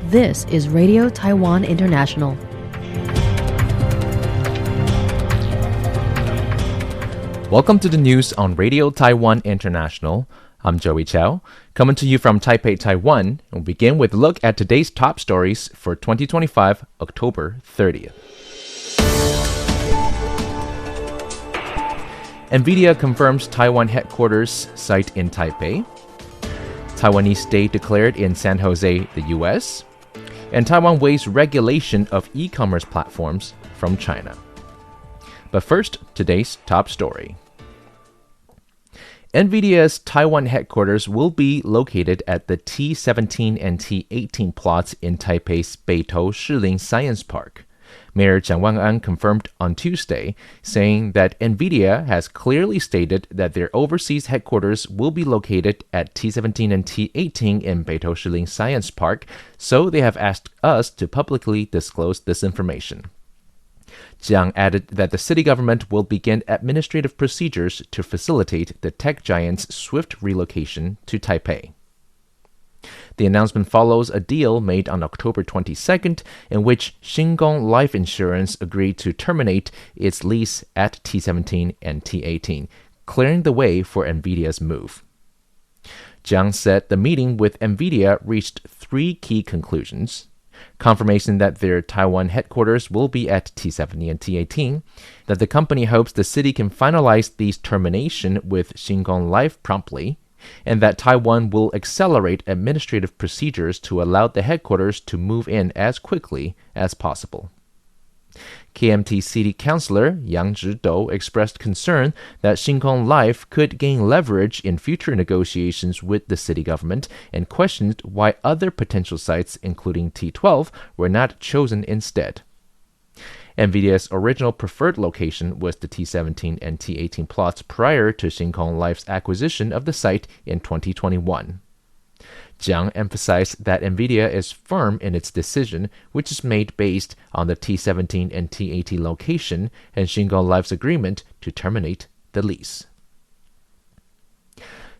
This is Radio Taiwan International. Welcome to the news on Radio Taiwan International. I'm Joey Chow, coming to you from Taipei, Taiwan. We'll begin with a look at today's top stories for 2025, October 30th. Nvidia confirms Taiwan headquarters site in Taipei. Taiwanese Day declared in San Jose, the U.S. And Taiwan weighs regulation of e-commerce platforms from China. But first, today's top story. Nvidia's Taiwan headquarters will be located at the T17 and T18 plots in Taipei's Beitou-Shilin Science Park. Mayor Chiang Wan-an confirmed on Tuesday, saying that Nvidia has clearly stated that their overseas headquarters will be located at T17 and T18 in Beitou-Shilin Science Park, so they have asked us to publicly disclose this information. Jiang added that the city government will begin administrative procedures to facilitate the tech giant's swift relocation to Taipei. The announcement follows a deal made on October 22nd in which Shingon Life Insurance agreed to terminate its lease at T17 and T18, clearing the way for Nvidia's move. Jiang said the meeting with Nvidia reached three key conclusions: confirmation that their Taiwan headquarters will be at T70 and T18, that the company hopes the city can finalize these termination with Shingon Life promptly, and that Taiwan will accelerate administrative procedures to allow the headquarters to move in as quickly as possible. KMT City Councilor Yang Zhido expressed concern that Shingon Life could gain leverage in future negotiations with the city government and questioned why other potential sites, including T12, were not chosen instead. Nvidia's original preferred location was the T17 and T18 plots prior to Shingon Life's acquisition of the site in 2021. Jiang emphasized that Nvidia is firm in its decision, which is made based on the T17 and T18 location and Shingon Life's agreement to terminate the lease.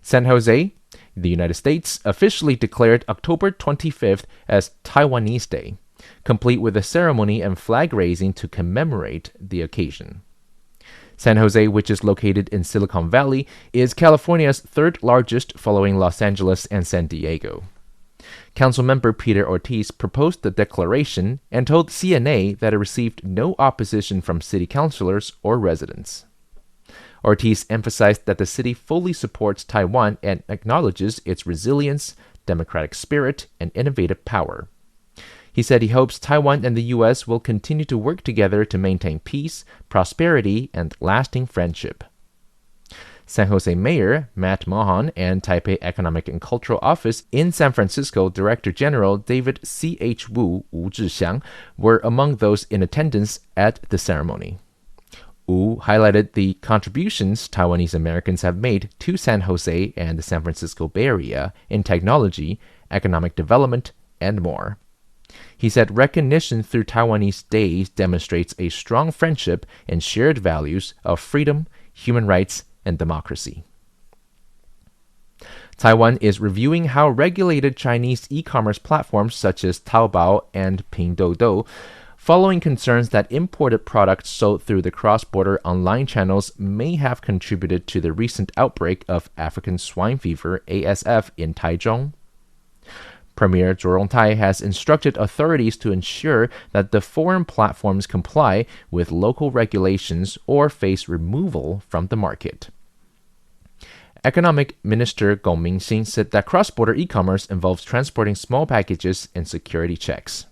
San Jose, the United States, officially declared October 25th as Taiwanese Day, complete with a ceremony and flag raising to commemorate the occasion. San Jose, which is located in Silicon Valley, is California's third largest following Los Angeles and San Diego. Councilmember Peter Ortiz proposed the declaration and told CNA that it received no opposition from city councilors or residents. Ortiz emphasized that the city fully supports Taiwan and acknowledges its resilience, democratic spirit, and innovative power. He said he hopes Taiwan and the U.S. will continue to work together to maintain peace, prosperity, and lasting friendship. San Jose Mayor Matt Mohan and Taipei Economic and Cultural Office in San Francisco Director General David C.H. Wu Zhixiang were among those in attendance at the ceremony. Wu highlighted the contributions Taiwanese Americans have made to San Jose and the San Francisco Bay Area in technology, economic development, and more. He said recognition through Taiwanese Days demonstrates a strong friendship and shared values of freedom, human rights, and democracy. Taiwan is reviewing how regulated Chinese e-commerce platforms such as Taobao and Pinduoduo, following concerns that imported products sold through the cross-border online channels may have contributed to the recent outbreak of African swine fever, ASF, in Taichung. Premier Zhou Rongtai has instructed authorities to ensure that the foreign platforms comply with local regulations or face removal from the market. Economic Minister Gong Mingxin said that cross-border e-commerce involves transporting small packages and security checks.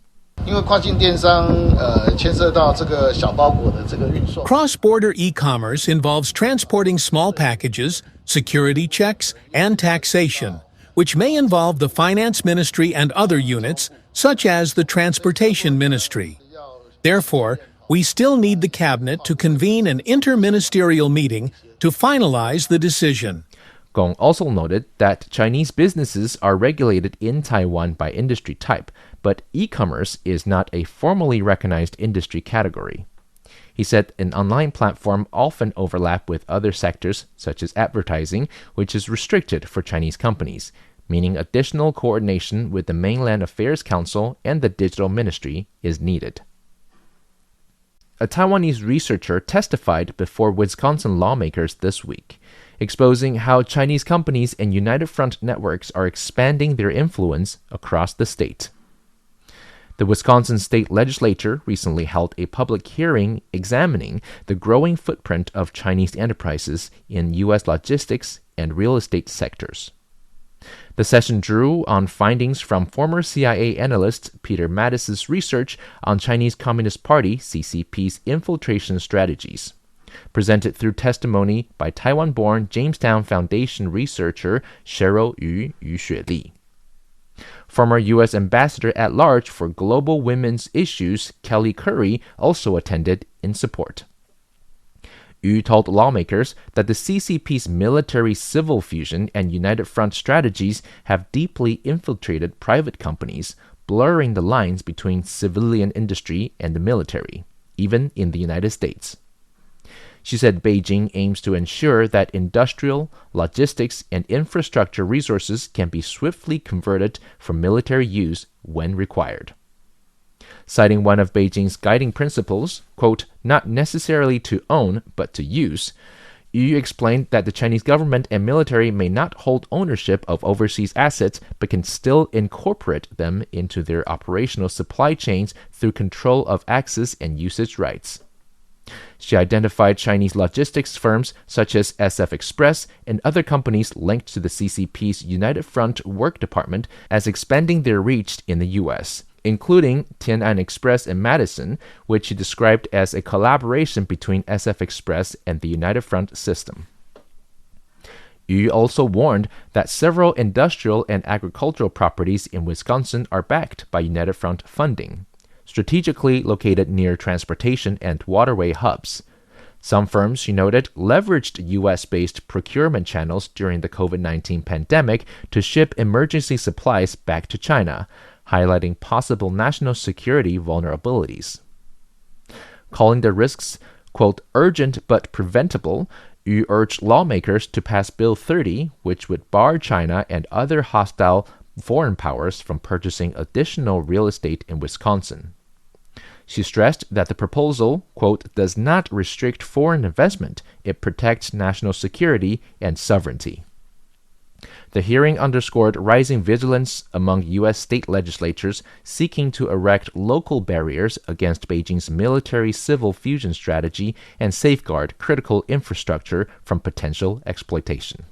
Cross-border e-commerce involves transporting small packages, security checks, and taxation, which may involve the Finance Ministry and other units, such as the Transportation Ministry. Therefore, we still need the Cabinet to convene an interministerial meeting to finalize the decision. Gong also noted that Chinese businesses are regulated in Taiwan by industry type, but e-commerce is not a formally recognized industry category. He said an online platform often overlap with other sectors, such as advertising, which is restricted for Chinese companies, meaning additional coordination with the Mainland Affairs Council and the Digital Ministry is needed. A Taiwanese researcher testified before Wisconsin lawmakers this week, exposing how Chinese companies and United Front networks are expanding their influence across the state. The Wisconsin state legislature recently held a public hearing examining the growing footprint of Chinese enterprises in U.S. logistics and real estate sectors. The session drew on findings from former CIA analyst Peter Mattis's research on Chinese Communist Party (CCP's) infiltration strategies, presented through testimony by Taiwan-born Jamestown Foundation researcher Cheryl Yu Xueli. Former U.S. Ambassador at Large for Global Women's Issues Kelly Curry also attended in support. Yu told lawmakers that the CCP's military-civil fusion and United Front strategies have deeply infiltrated private companies, blurring the lines between civilian industry and the military, even in the United States. She said Beijing aims to ensure that industrial, logistics, and infrastructure resources can be swiftly converted for military use when required. Citing one of Beijing's guiding principles, quote, not necessarily to own, but to use, Yu explained that the Chinese government and military may not hold ownership of overseas assets, but can still incorporate them into their operational supply chains through control of access and usage rights. She identified Chinese logistics firms such as SF Express and other companies linked to the CCP's United Front Work Department as expanding their reach in the U.S., including Tian'an Express in Madison, which she described as a collaboration between SF Express and the United Front system. Yu also warned that several industrial and agricultural properties in Wisconsin are backed by United Front funding, strategically located near transportation and waterway hubs. Some firms, she noted, leveraged U.S.-based procurement channels during the COVID-19 pandemic to ship emergency supplies back to China, highlighting possible national security vulnerabilities. Calling the risks, quote, urgent but preventable, Yu urged lawmakers to pass Bill 30, which would bar China and other hostile foreign powers from purchasing additional real estate in Wisconsin. She stressed that the proposal, quote, does not restrict foreign investment, it protects national security and sovereignty. The hearing underscored rising vigilance among U.S. state legislatures seeking to erect local barriers against Beijing's military-civil fusion strategy and safeguard critical infrastructure from potential exploitation.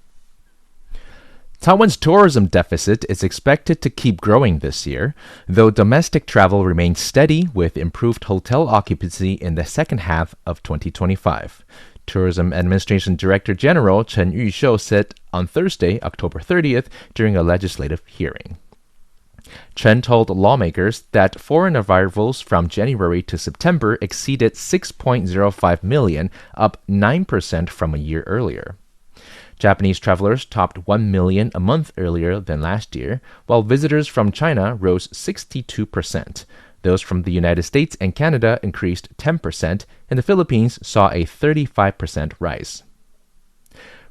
Taiwan's tourism deficit is expected to keep growing this year, though domestic travel remains steady with improved hotel occupancy in the second half of 2025. Tourism Administration Director General Chen Yushou said on Thursday, October 30th, during a legislative hearing. Chen told lawmakers that foreign arrivals from January to September exceeded 6.05 million, up 9% from a year earlier. Japanese travelers topped 1 million a month earlier than last year, while visitors from China rose 62%. Those from the United States and Canada increased 10%, and the Philippines saw a 35% rise.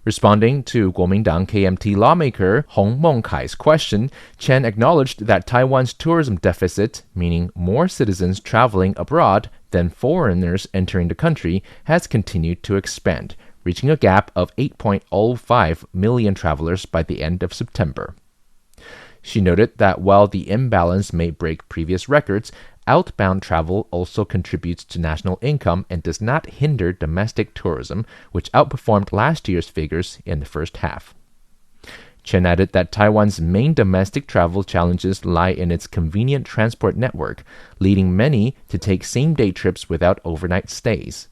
Responding to Kuomintang KMT lawmaker Hong Mengkai's question, Chen acknowledged that Taiwan's tourism deficit, meaning more citizens traveling abroad than foreigners entering the country, has continued to expand, reaching a gap of 8.05 million travelers by the end of September. She noted that while the imbalance may break previous records, outbound travel also contributes to national income and does not hinder domestic tourism, which outperformed last year's figures in the first half. Chen added that Taiwan's main domestic travel challenges lie in its convenient transport network, leading many to take same-day trips without overnight stays.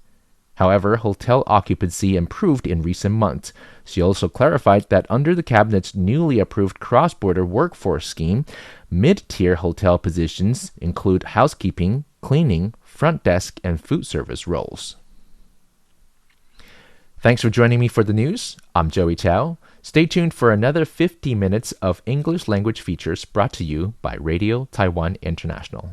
However, hotel occupancy improved in recent months. She also clarified that under the cabinet's newly approved cross-border workforce scheme, mid-tier hotel positions include housekeeping, cleaning, front desk, and food service roles. Thanks for joining me for the news. I'm Joey Chow. Stay tuned for another 50 minutes of English language features brought to you by Radio Taiwan International.